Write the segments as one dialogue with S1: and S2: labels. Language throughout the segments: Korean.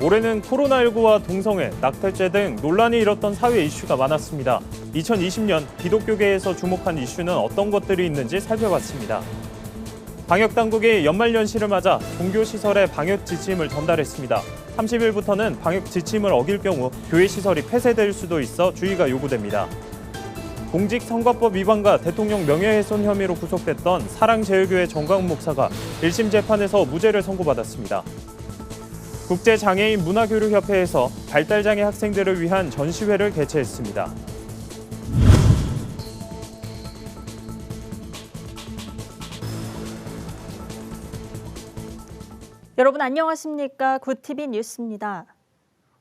S1: 올해는 코로나19와 동성애, 낙태죄 등 논란이 일었던 사회 이슈가 많았습니다. 2020년 기독교계에서 주목한 이슈는 어떤 것들이 있는지 살펴봤습니다. 방역당국이 연말연시를 맞아 종교시설에 방역 지침을 전달했습니다. 30일부터는 방역 지침을 어길 경우 교회 시설이 폐쇄될 수도 있어 주의가 요구됩니다. 공직선거법 위반과 대통령 명예훼손 혐의로 구속됐던 사랑제일교회 정광훈 목사가 1심 재판에서 무죄를 선고받았습니다. 국제장애인 문화교류협회에서 발달장애 학생들을 위한 전시회를 개최했습니다.
S2: 여러분 안녕하십니까? 굿TV 뉴스입니다.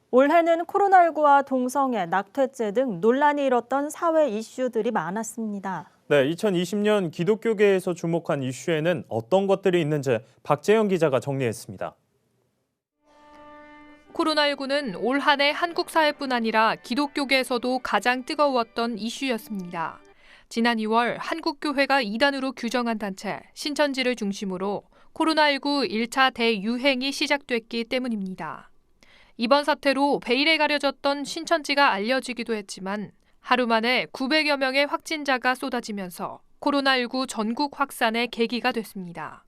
S2: 올해는 코로나19와 동성애, 낙태죄 등 논란이 일었던 사회 이슈들이 많았습니다.
S1: 네, 2020년 기독교계에서 주목한 이슈에는 어떤 것들이 있는지 박재영 기자가 정리했습니다.
S3: 코로나19는 올 한 해 한국 사회뿐 아니라 기독교계에서도 가장 뜨거웠던 이슈였습니다. 지난 2월 한국교회가 이단으로 규정한 단체 신천지를 중심으로 코로나19 1차 대유행이 시작됐기 때문입니다. 이번 사태로 베일에 가려졌던 신천지가 알려지기도 했지만 하루 만에 900여 명의 확진자가 쏟아지면서 코로나19 전국 확산의 계기가 됐습니다.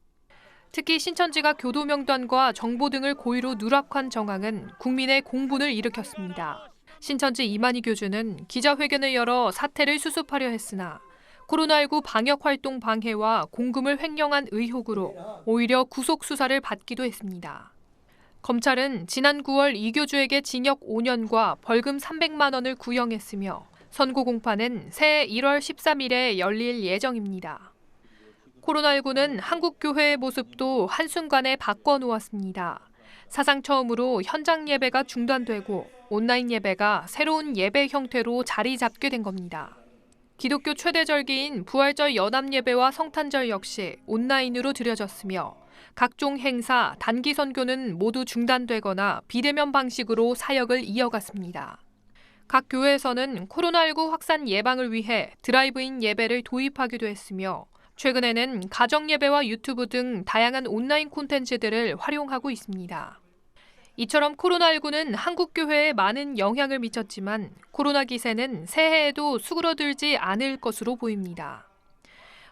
S3: 특히 신천지가 교도명단과 정보 등을 고의로 누락한 정황은 국민의 공분을 일으켰습니다. 신천지 이만희 교주는 기자회견을 열어 사태를 수습하려 했으나 코로나19 방역활동 방해와 공금을 횡령한 의혹으로 오히려 구속 수사를 받기도 했습니다. 검찰은 지난 9월 이 교주에게 징역 5년과 벌금 300만 원을 구형했으며 선고 공판은 새해 1월 13일에 열릴 예정입니다. 코로나19는 한국교회의 모습도 한순간에 바꿔놓았습니다. 사상 처음으로 현장 예배가 중단되고 온라인 예배가 새로운 예배 형태로 자리 잡게 된 겁니다. 기독교 최대 절기인 부활절 연합예배와 성탄절 역시 온라인으로 드려졌으며 각종 행사, 단기 선교는 모두 중단되거나 비대면 방식으로 사역을 이어갔습니다. 각 교회에서는 코로나19 확산 예방을 위해 드라이브인 예배를 도입하기도 했으며 최근에는 가정예배와 유튜브 등 다양한 온라인 콘텐츠들을 활용하고 있습니다. 이처럼 코로나19는 한국교회에 많은 영향을 미쳤지만 코로나 기세는 새해에도 수그러들지 않을 것으로 보입니다.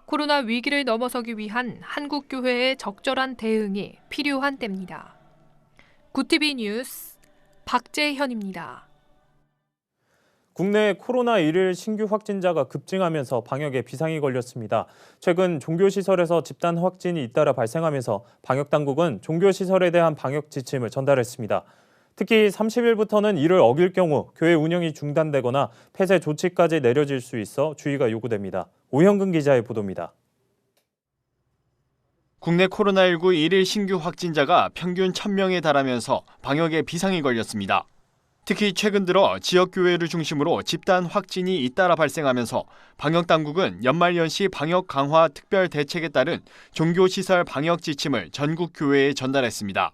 S3: 코로나 위기를 넘어서기 위한 한국교회의 적절한 대응이 필요한 때입니다. 굿TV 뉴스 박재현입니다.
S1: 국내 코로나19 신규 확진자가 급증하면서 방역에 비상이 걸렸습니다. 최근 종교시설에서 집단 확진이 잇따라 발생하면서 방역당국은 종교시설에 대한 방역 지침을 전달했습니다. 특히 30일부터는 이를 어길 경우 교회 운영이 중단되거나 폐쇄 조치까지 내려질 수 있어 주의가 요구됩니다. 오형근 기자의 보도입니다.
S4: 국내 코로나19 일일 신규 확진자가 평균 1,000명에 달하면서 방역에 비상이 걸렸습니다. 특히 최근 들어 지역교회를 중심으로 집단 확진이 잇따라 발생하면서 방역당국은 연말연시 방역 강화 특별 대책에 따른 종교시설 방역 지침을 전국 교회에 전달했습니다.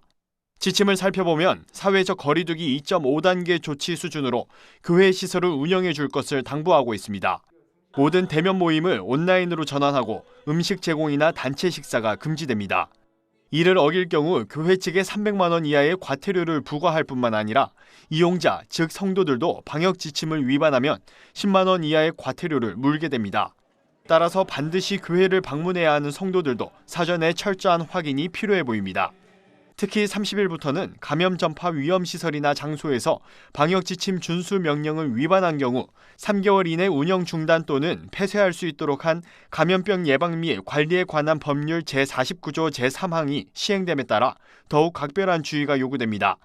S4: 지침을 살펴보면 사회적 거리두기 2.5단계 조치 수준으로 교회 시설을 운영해 줄 것을 당부하고 있습니다. 모든 대면 모임을 온라인으로 전환하고 음식 제공이나 단체 식사가 금지됩니다. 이를 어길 경우 교회 측에 300만 원 이하의 과태료를 부과할 뿐만 아니라 이용자, 즉 성도들도 방역 지침을 위반하면 10만 원 이하의 과태료를 물게 됩니다. 따라서 반드시 교회를 방문해야 하는 성도들도 사전에 철저한 확인이 필요해 보입니다. 특히 30일부터는 감염 전파 위험시설이나 장소에서 방역 지침 준수 명령을 위반한 경우 3개월 이내 운영 중단 또는 폐쇄할 수 있도록 한 감염병 예방 및 관리에 관한 법률 제49조 제3항이 시행됨에 따라 더욱 각별한 주의가 요구됩니다.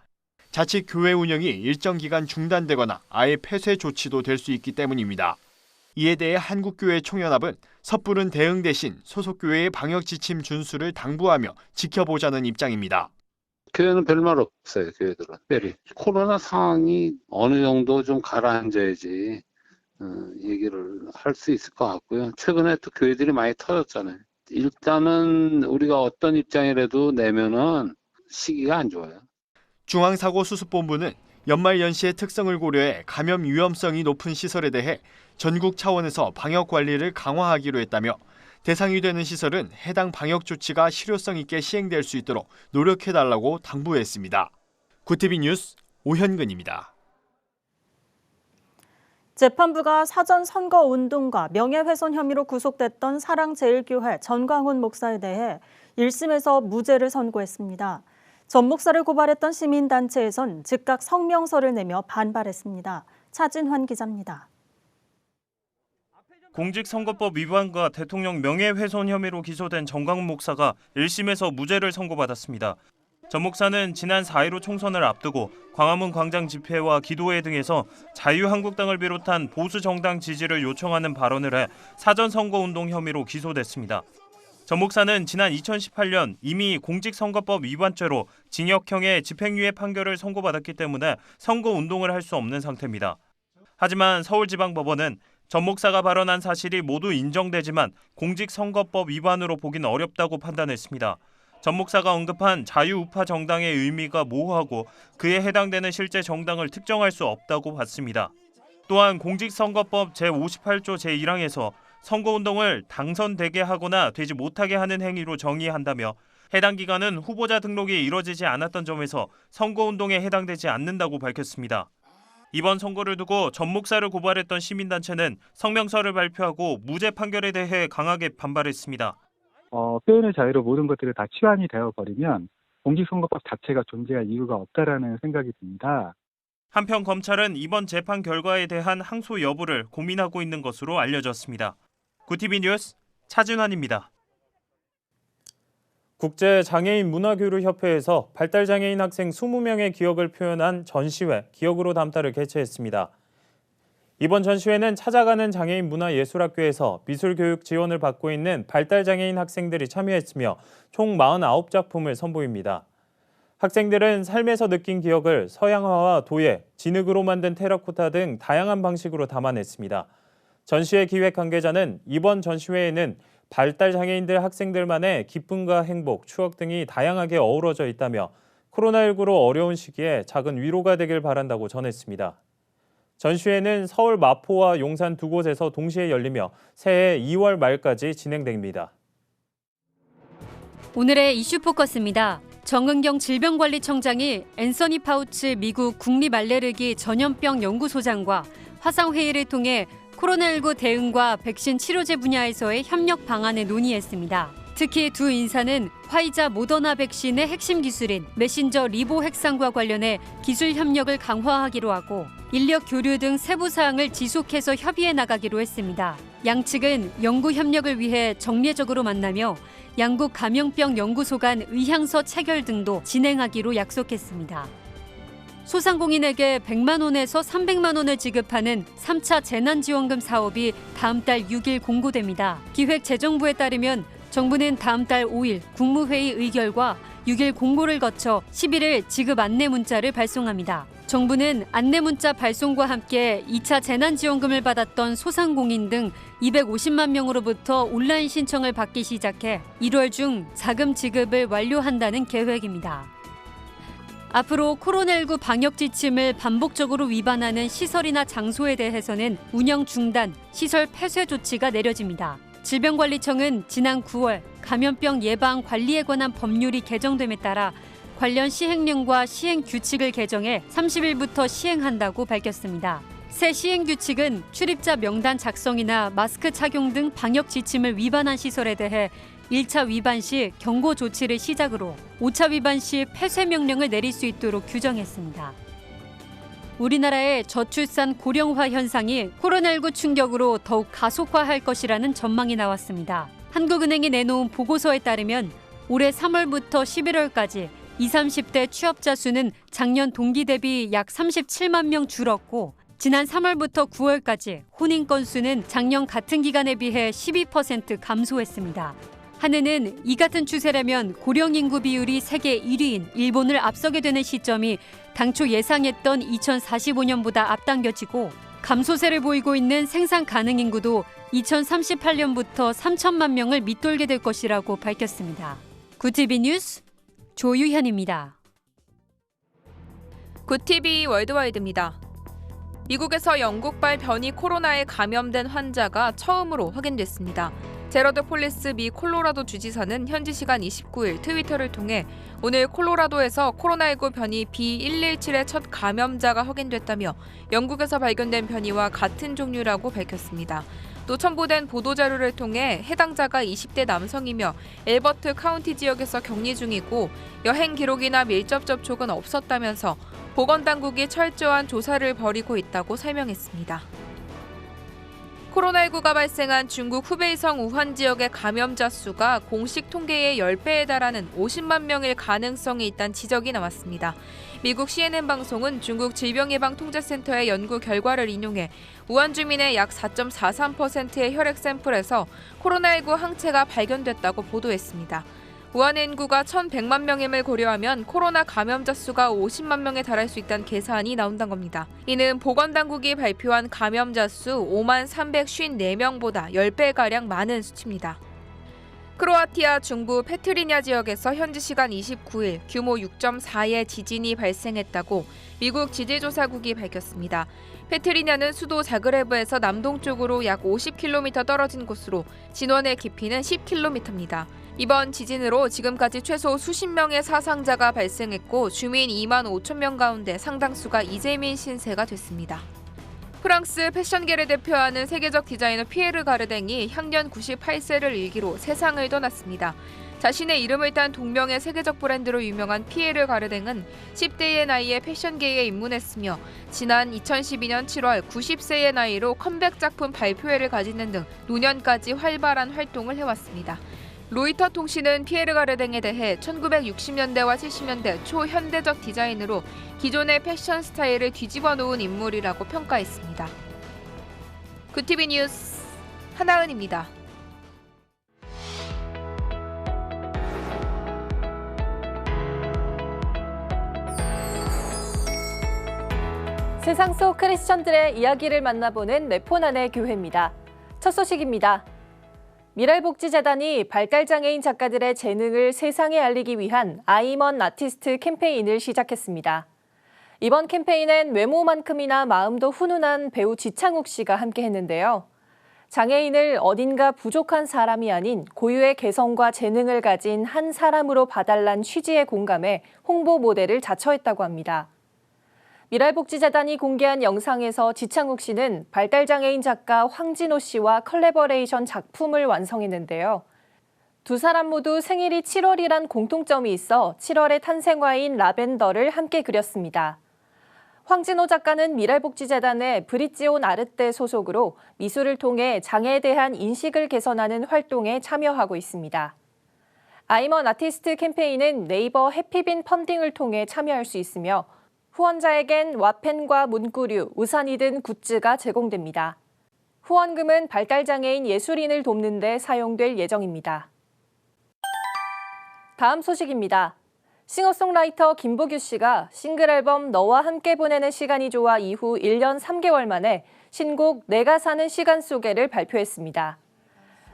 S4: 자칫 교회 운영이 일정 기간 중단되거나 아예 폐쇄 조치도 될 수 있기 때문입니다. 이에 대해 한국교회 총연합은 섣부른 대응 대신 소속교회의 방역 지침 준수를 당부하며 지켜보자는 입장입니다.
S5: 교회는 별말 없어요. 교회들은 특별히 코로나 상황이 어느 정도 좀 가라앉아야지 얘기를 할 수 있을 것 같고요. 최근에 또 교회들이 많이 터졌잖아요. 일단은 우리가 어떤 입장이라도 내면은 시기가 안 좋아요.
S4: 중앙사고수습본부는 연말연시의 특성을 고려해 감염 위험성이 높은 시설에 대해 전국 차원에서 방역 관리를 강화하기로 했다며 대상이 되는 시설은 해당 방역 조치가 실효성 있게 시행될 수 있도록 노력해달라고 당부했습니다. 구티비 뉴스 오현근입니다.
S2: 재판부가 사전 선거 운동과 명예훼손 혐의로 구속됐던 사랑제일교회 전광훈 목사에 대해 1심에서 무죄를 선고했습니다. 전 목사를 고발했던 시민단체에선 즉각 성명서를 내며 반발했습니다. 차진환 기자입니다.
S1: 공직선거법 위반과 대통령 명예훼손 혐의로 기소된 전광훈 목사가 1심에서 무죄를 선고받았습니다. 전 목사는 지난 4.15 총선을 앞두고 광화문 광장 집회와 기도회 등에서 자유한국당을 비롯한 보수 정당 지지를 요청하는 발언을 해 사전선거운동 혐의로 기소됐습니다. 전 목사는 지난 2018년 이미 공직선거법 위반죄로 징역형의 집행유예 판결을 선고받았기 때문에 선거운동을 할 수 없는 상태입니다. 하지만 서울지방법원은 전 목사가 발언한 사실이 모두 인정되지만 공직선거법 위반으로 보긴 어렵다고 판단했습니다. 전 목사가 언급한 자유우파 정당의 의미가 모호하고 그에 해당되는 실제 정당을 특정할 수 없다고 봤습니다. 또한 공직선거법 제58조 제1항에서 선거운동을 당선되게 하거나 되지 못하게 하는 행위로 정의한다며 해당 기간은 후보자 등록이 이뤄지지 않았던 점에서 선거운동에 해당되지 않는다고 밝혔습니다. 이번 선거를 두고 전 목사를 고발했던 시민단체는 성명서를 발표하고 무죄 판결에 대해 강하게 반발했습니다.
S6: 표현의 자유로 모든 것들이 다 치환이 되어버리면 공직선거법 자체가 존재할 이유가 없다라는 생각이 듭니다.
S1: 한편 검찰은 이번 재판 결과에 대한 항소 여부를 고민하고 있는 것으로 알려졌습니다. 구티비 뉴스 차진환입니다. 국제장애인문화교류협회에서 발달장애인 학생 20명의 기억을 표현한 전시회 기억으로 담다를 개최했습니다. 이번 전시회는 찾아가는 장애인 문화예술학교에서 미술교육 지원을 받고 있는 발달장애인 학생들이 참여했으며 총 49작품을 선보입니다. 학생들은 삶에서 느낀 기억을 서양화와 도예, 진흙으로 만든 테라코타 등 다양한 방식으로 담아냈습니다. 전시회 기획 관계자는 이번 전시회에는 발달장애인들 학생들만의 기쁨과 행복, 추억 등이 다양하게 어우러져 있다며 코로나19로 어려운 시기에 작은 위로가 되길 바란다고 전했습니다. 전시회는 서울 마포와 용산 두 곳에서 동시에 열리며 새해 2월 말까지 진행됩니다.
S7: 오늘의 이슈 포커스입니다. 정은경 질병관리청장이 앤서니 파우치 미국 국립알레르기 전염병 연구소장과 화상회의를 통해 코로나19 대응과 백신 치료제 분야에서의 협력 방안을 논의했습니다. 특히 두 인사는 화이자 모더나 백신의 핵심 기술인 메신저 리보 핵상과 관련해 기술 협력을 강화하기로 하고 인력 교류 등 세부 사항을 지속해서 협의해 나가기로 했습니다. 양측은 연구 협력을 위해 정례적으로 만나며 양국 감염병 연구소 간 의향서 체결 등도 진행하기로 약속했습니다. 소상공인에게 100만 원에서 300만 원을 지급하는 3차 재난지원금 사업이 다음 달 6일 공고됩니다. 기획재정부에 따르면 정부는 다음 달 5일 국무회의 의결과 6일 공고를 거쳐 11일 지급 안내 문자를 발송합니다. 정부는 안내 문자 발송과 함께 2차 재난지원금을 받았던 소상공인 등 250만 명으로부터 온라인 신청을 받기 시작해 1월 중 자금 지급을 완료한다는 계획입니다. 앞으로 코로나19 방역 지침을 반복적으로 위반하는 시설이나 장소에 대해서는 운영 중단, 시설 폐쇄 조치가 내려집니다. 질병관리청은 지난 9월 감염병 예방 관리에 관한 법률이 개정됨에 따라 관련 시행령과 시행 규칙을 개정해 30일부터 시행한다고 밝혔습니다. 새 시행 규칙은 출입자 명단 작성이나 마스크 착용 등 방역 지침을 위반한 시설에 대해 1차 위반 시 경고 조치를 시작으로 5차 위반 시 폐쇄 명령을 내릴 수 있도록 규정했습니다. 우리나라의 저출산 고령화 현상이 코로나19 충격으로 더욱 가속화할 것이라는 전망이 나왔습니다. 한국은행이 내놓은 보고서에 따르면 올해 3월부터 11월까지 20, 30대 취업자 수는 작년 동기 대비 약 37만 명 줄었고 지난 3월부터 9월까지 혼인 건수는 작년 같은 기간에 비해 12% 감소했습니다. 한은은 이 같은 추세라면 고령 인구 비율이 세계 1위인 일본을 앞서게 되는 시점이 당초 예상했던 2045년보다 앞당겨지고 감소세를 보이고 있는 생산 가능 인구도 2038년부터 3천만 명을 밑돌게 될 것이라고 밝혔습니다. 구티비 뉴스 조유현입니다.
S8: 구티비 월드와이드입니다. 미국에서 영국발 변이 코로나에 감염된 환자가 처음으로 확인됐습니다. 제러드 폴리스 미 콜로라도 주지사는 현지 시간 29일 트위터를 통해 오늘 콜로라도에서 코로나19 변이 B117의 첫 감염자가 확인됐다며 영국에서 발견된 변이와 같은 종류라고 밝혔습니다. 또 첨부된 보도자료를 통해 해당자가 20대 남성이며 엘버트 카운티 지역에서 격리 중이고 여행 기록이나 밀접 접촉은 없었다면서 보건당국이 철저한 조사를 벌이고 있다고 설명했습니다. 코로나19가 발생한 중국 후베이성 우한 지역의 감염자 수가 공식 통계의 10배에 달하는 50만 명일 가능성이 있다는 지적이 나왔습니다. 미국 CNN 방송은 중국 질병예방통제센터의 연구 결과를 인용해 우한 주민의 약 4.43%의 혈액 샘플에서 코로나19 항체가 발견됐다고 보도했습니다. 우한의 인구가 1,100만 명임을 고려하면 코로나 감염자 수가 50만 명에 달할 수 있다는 계산이 나온다는 겁니다. 이는 보건당국이 발표한 감염자 수 5만 354명보다 10배가량 많은 수치입니다. 크로아티아 중부 페트리냐 지역에서 현지 시간 29일 규모 6.4의 지진이 발생했다고 미국 지질조사국이 밝혔습니다. 페트리냐는 수도 자그레브에서 남동쪽으로 약 50km 떨어진 곳으로 진원의 깊이는 10km입니다. 이번 지진으로 지금까지 최소 수십 명의 사상자가 발생했고 주민 2만 5천 명 가운데 상당수가 이재민 신세가 됐습니다. 프랑스 패션계를 대표하는 세계적 디자이너 피에르 가르댕이 향년 98세를 일기로 세상을 떠났습니다. 자신의 이름을 딴 동명의 세계적 브랜드로 유명한 피에르 가르댕은 10대의 나이에 패션계에 입문했으며 지난 2012년 7월 90세의 나이로 컴백 작품 발표회를 가지는 등 노년까지 활발한 활동을 해왔습니다. 로이터 통신은 피에르 가르댕에 대해 1960년대와 70년대 초현대적 디자인으로 기존의 패션 스타일을 뒤집어 놓은 인물이라고 평가했습니다. 굿TV 뉴스 하나은입니다.
S2: 세상 속 크리스천들의 이야기를 만나보는 네포난의 교회입니다. 첫 소식입니다. 미랄복지재단이 발달장애인 작가들의 재능을 세상에 알리기 위한 아이먼 아티스트 캠페인을 시작했습니다. 이번 캠페인엔 외모만큼이나 마음도 훈훈한 배우 지창욱 씨가 함께했는데요. 장애인을 어딘가 부족한 사람이 아닌 고유의 개성과 재능을 가진 한 사람으로 봐달란 취지에 공감해 홍보 모델을 자처했다고 합니다. 미랄복지재단이 공개한 영상에서 지창욱 씨는 발달장애인 작가 황진호 씨와 컬래버레이션 작품을 완성했는데요. 두 사람 모두 생일이 7월이란 공통점이 있어 7월의 탄생화인 라벤더를 함께 그렸습니다. 황진호 작가는 미랄복지재단의 브릿지온 아르떼 소속으로 미술을 통해 장애에 대한 인식을 개선하는 활동에 참여하고 있습니다. 아이먼 아티스트 캠페인은 네이버 해피빈 펀딩을 통해 참여할 수 있으며 후원자에겐 와펜과 문구류, 우산이 든 굿즈가 제공됩니다. 후원금은 발달장애인 예술인을 돕는 데 사용될 예정입니다. 다음 소식입니다. 싱어송라이터 김보규 씨가 싱글 앨범 너와 함께 보내는 시간이 좋아 이후 1년 3개월 만에 신곡 내가 사는 시간 속에를 발표했습니다.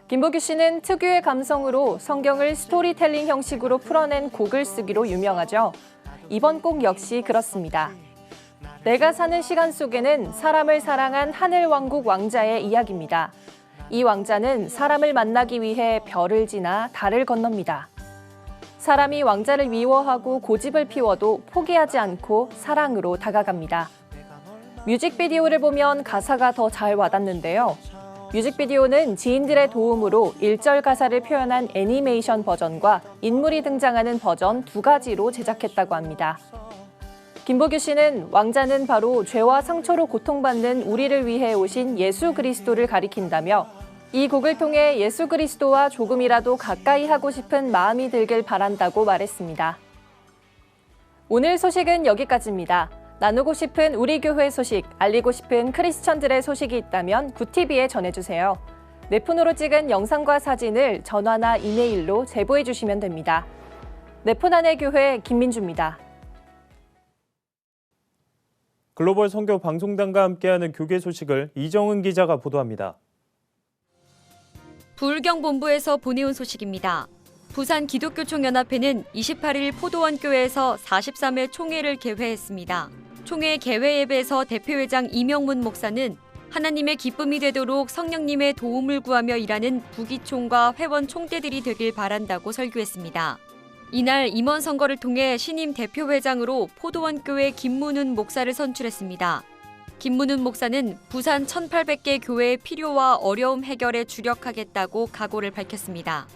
S2: 김보규 씨는 특유의 감성으로 성경을 스토리텔링 형식으로 풀어낸 곡을 쓰기로 유명하죠. 이번 곡 역시 그렇습니다. 내가 사는 시간 속에는 사람을 사랑한 하늘왕국 왕자의 이야기입니다. 이 왕자는 사람을 만나기 위해 별을 지나 달을 건넙니다. 사람이 왕자를 미워하고 고집을 피워도 포기하지 않고 사랑으로 다가갑니다. 뮤직비디오를 보면 가사가 더 잘 와닿는데요. 뮤직비디오는 지인들의 도움으로 1절 가사를 표현한 애니메이션 버전과 인물이 등장하는 버전 두 가지로 제작했다고 합니다. 김보규 씨는 왕자는 바로 죄와 상처로 고통받는 우리를 위해 오신 예수 그리스도를 가리킨다며 이 곡을 통해 예수 그리스도와 조금이라도 가까이 하고 싶은 마음이 들길 바란다고 말했습니다. 오늘 소식은 여기까지입니다. 나누고 싶은 우리 교회 소식, 알리고 싶은 크리스천들의 소식이 있다면 굿TV에 전해주세요. 내 폰으로 찍은 영상과 사진을 전화나 이메일로 제보해 주시면 됩니다. 네포난의 교회 김민주입니다.
S1: 글로벌 선교 방송단과 함께하는 교계 소식을 이정은 기자가 보도합니다.
S7: 부울경본부에서 보내온 소식입니다. 부산 기독교총연합회는 28일 포도원교회에서 43회 총회를 개회했습니다. 총회 개회 예배에서 대표회장 이명문 목사는 하나님의 기쁨이 되도록 성령님의 도움을 구하며 일하는 부기총과 회원 총대들이 되길 바란다고 설교했습니다. 이날 임원 선거를 통해 신임 대표회장으로 포도원교회 김문훈 목사를 선출했습니다. 김문훈 목사는 부산 1,800개 교회의 필요와 어려움 해결에 주력하겠다고 각오를 밝혔습니다.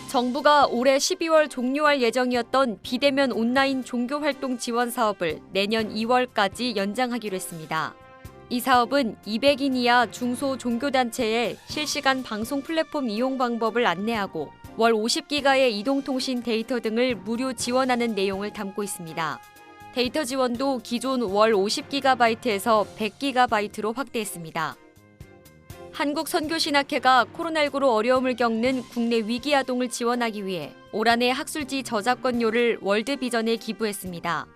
S7: 정부가 올해 12월 종료할 예정이었던 비대면 온라인 종교활동 지원 사업을 내년 2월까지 연장하기로 했습니다. 이 사업은 200인 이하 중소 종교단체에 실시간 방송 플랫폼 이용 방법을 안내하고 월 50기가의 이동통신 데이터 등을 무료 지원하는 내용을 담고 있습니다. 데이터 지원도 기존 월 50GB에서 100GB로 확대했습니다. 한국선교신학회가 코로나19로 어려움을 겪는 국내 위기 아동을 지원하기 위해 올 한해 학술지 저작권료를 월드비전에 기부했습니다.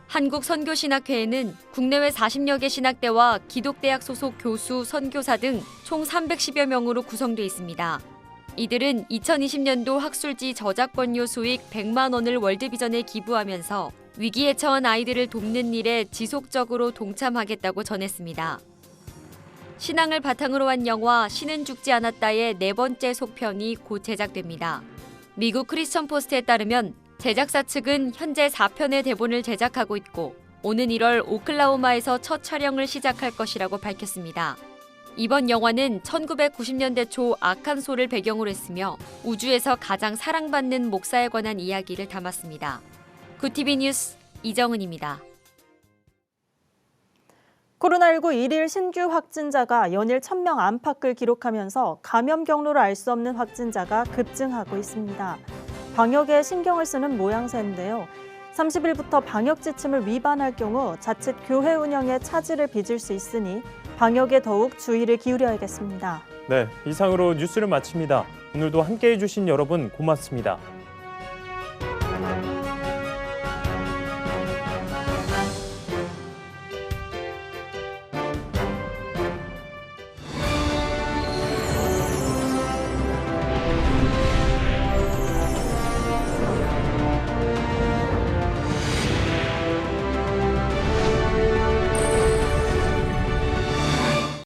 S7: 한국선교신학회에는 국내외 40여 개 신학대와 기독대학 소속 교수, 선교사 등 총 310여 명으로 구성돼 있습니다. 이들은 2020년도 학술지 저작권료 수익 100만 원을 월드비전에 기부하면서 위기에 처한 아이들을 돕는 일에 지속적으로 동참하겠다고 전했습니다. 신앙을 바탕으로 한 영화 신은 죽지 않았다의 4번째 속편이 곧 제작됩니다. 미국 크리스천 포스트에 따르면 제작사 측은 현재 4편의 대본을 제작하고 있고 오는 1월 오클라호마에서 첫 촬영을 시작할 것이라고 밝혔습니다. 이번 영화는 1990년대 초 아칸소를 배경으로 했으며 우주에서 가장 사랑받는 목사에 관한 이야기를 담았습니다. 구TV 뉴스 이정은입니다.
S2: 코로나19 일일 신규 확진자가 연일 1,000명 안팎을 기록하면서 감염 경로를 알 수 없는 확진자가 급증하고 있습니다. 방역에 신경을 쓰는 모양새인데요. 30일부터 방역 지침을 위반할 경우 자칫 교회 운영에 차질을 빚을 수 있으니 방역에 더욱 주의를 기울여야겠습니다.
S1: 네, 이상으로 뉴스를 마칩니다. 오늘도 함께해 주신 여러분 고맙습니다.